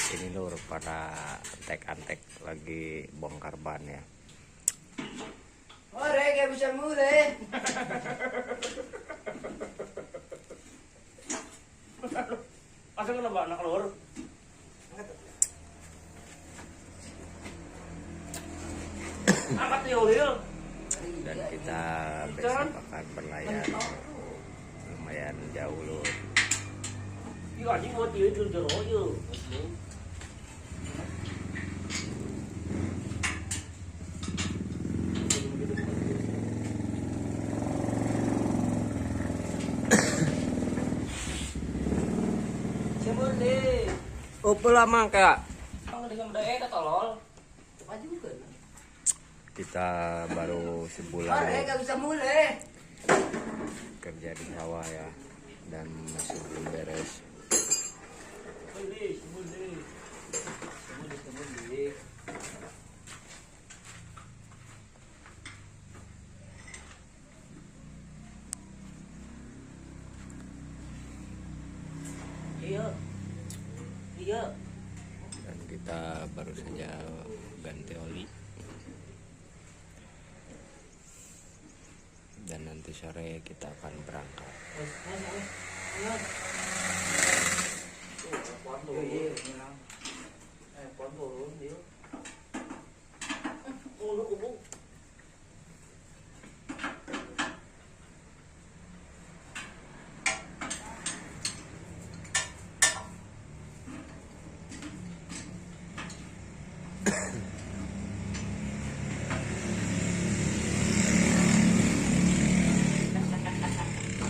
Ini lur pada antek-antek lagi bongkar ban ya. Ore gak bisa mulai. Pasang kena bak nak lur. Angkat yuk. Dan kita besok akan berlayar lumayan jauh lur. Iya anjing buat dia itu jero yuk. Apa lama kak? Kita baru sebulan Ore gak bisa mulai. kerja di sawah ya, dan masih belum beres. Iya. Dan kita baru saja ganti oli. Dan nanti sore kita akan berangkat.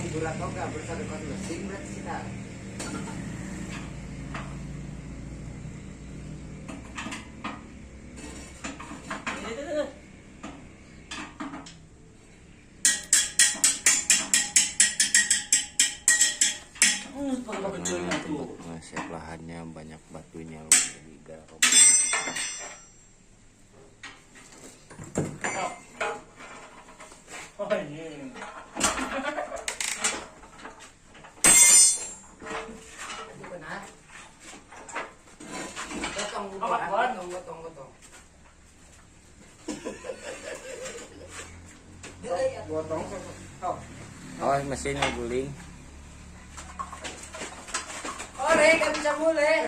Bulat kok gak bersama dengan mesin berarti kita. Karena tempat pengeset lahannya banyak batunya lur, jadi garam. Oh ini. Oh, mesinnya guling. Ore gak bisa mulai.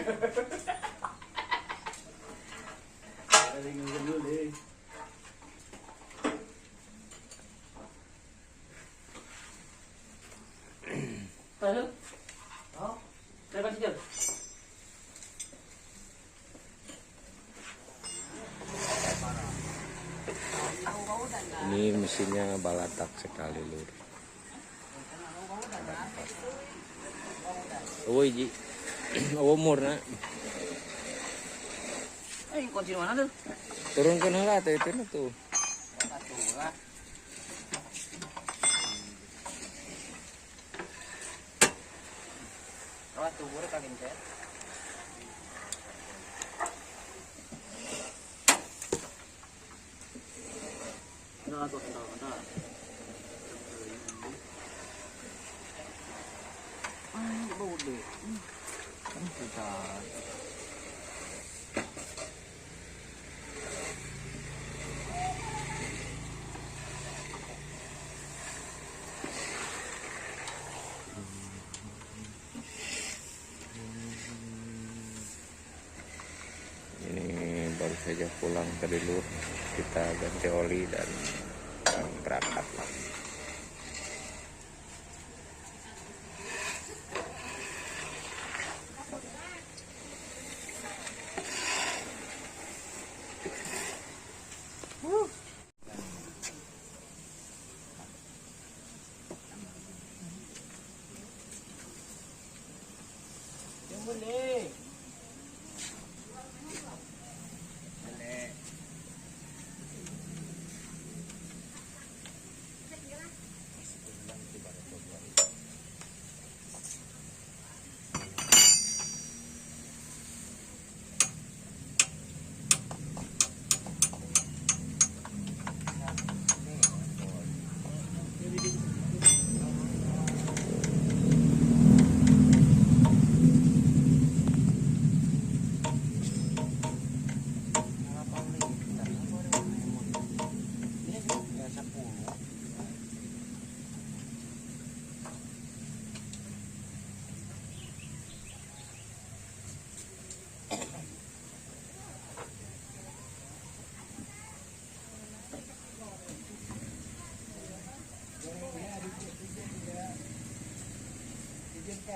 Oh, lepas sikit. Ini mesinnya balatak sekali lur. Oh ji, umur nak. Kunci mana tuh? Turunkan lah tuh itu tuh. Rawat tubur kagin teh. Bau deh. Kan kita ini baru saja pulang tadi lur. Kita ganti oli dan akan berangkat lah.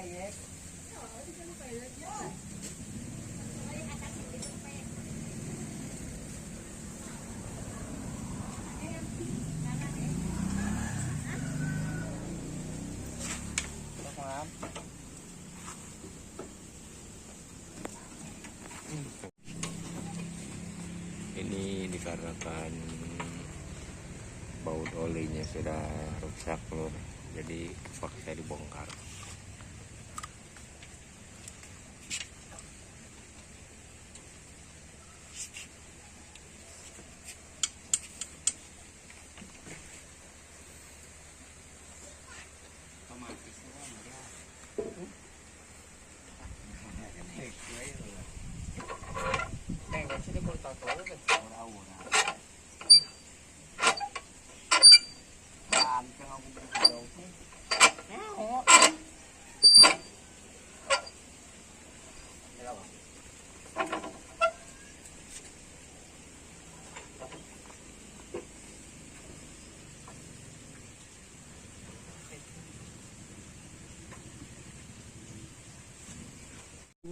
ya. Ini dikarenakan baut olinya sudah rusak lur, jadi terpaksa dibongkar.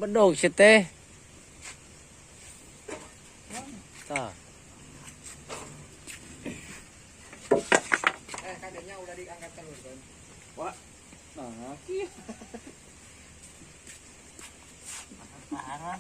Bedog sih teh. Tah. Kadernya udah diangkat telur kan. Wah. Nah, kia. Parah.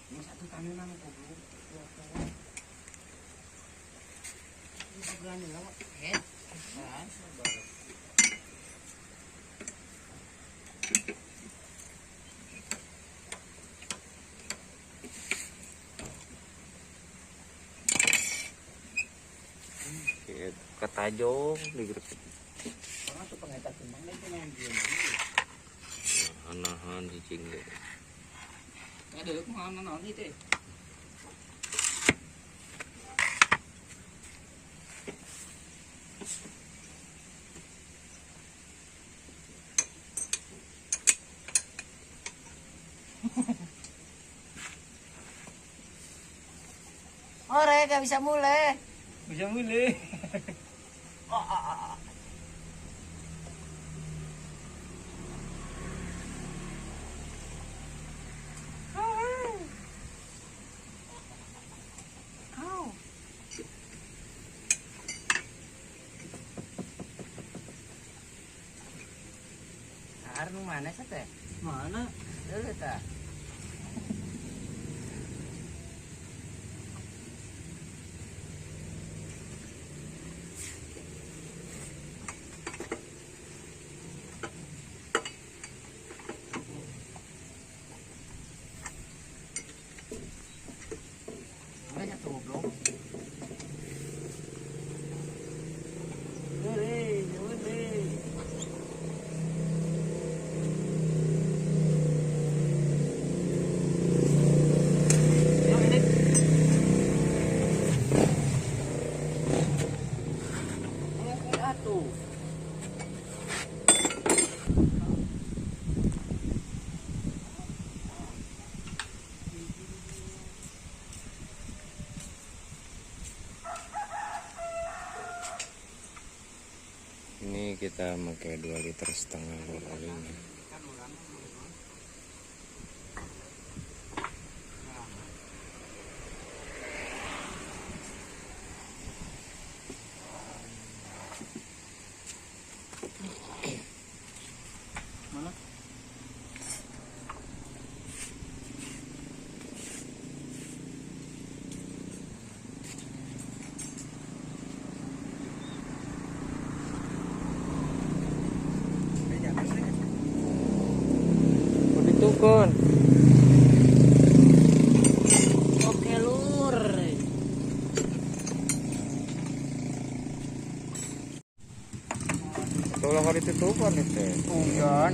Ini satu kanan itu dulu. Ini sebelah ini lama. Ketajong digerek. Karena tuh pengetat timbang itu yang dia. Nahan cicing deh. Ada lu mana naon itu? Ore gak bisa mulai. Bisa mulai. Arnu mana sih teh? Mana? Dulu ta. Banyak tuh goblok. Ini kita pakai 2,5 liter lur olinya. Mana? Ditukun. Oke lur. Tolong kalau ditutupan itu. Hujan.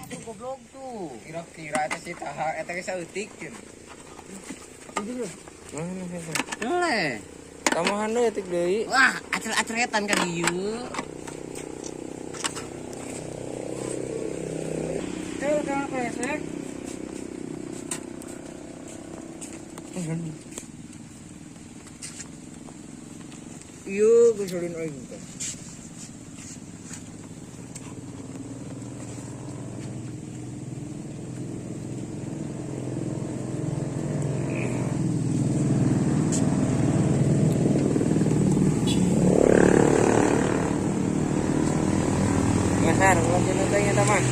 Tuh goblok tuh. Kira-kira eta si taha eta geus saeutik. Mana sih? Boleh. Tambahan deui tik deui. Wah, acret-acretan kan ieu. Tuh, kan pesek. Iya, gusolin aing teh. Ngasar, kalau kita tanya teman.